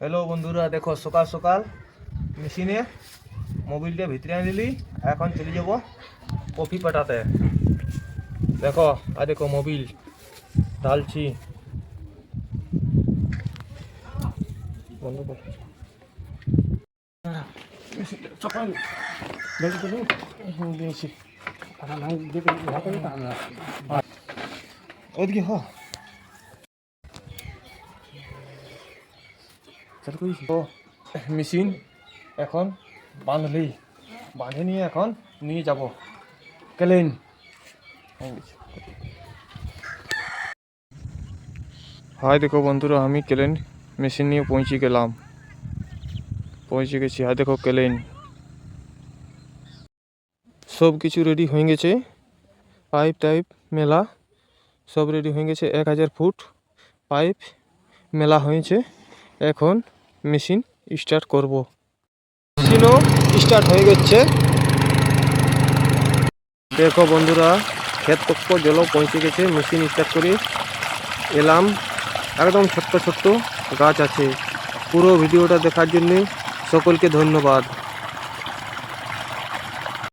Hello বন্ধুরা, দেখো সকাল সকাল মেশিনে মোবিলটা ভিতরে আনিলি। এখন চলে যাব কফি পাঠাতে। দেখো আর দেখো মোবিল ঢালছি। সকাল ওদিকে হ মেশিন এখন বাঁধে নিয়ে এখন নিয়ে যাব কেলেন। হাই দেখো বন্ধুরা, আমি কেলেন মেশিন নিয়ে পৌঁছে গেছি। হাই দেখো কেলেন, সব কিছু রেডি হয়ে গেছে। পাইপ টাইপ মেলা সব রেডি হয়ে গেছে। 1000 ফুট পাইপ মেলা হয়েছে। এখন মেশিন স্টার্ট করব। মেশিনও স্টার্ট হয়ে গেছে। দেখো বন্ধুরা, ক্ষেত পক্ষ জল পৌঁছে গেছে। মেশিন স্টার্ট করে এলাম। একদম ছোট্ট ছোট্ট গাছ আছে। পুরো ভিডিওটা দেখার জন্য সকলকে ধন্যবাদ।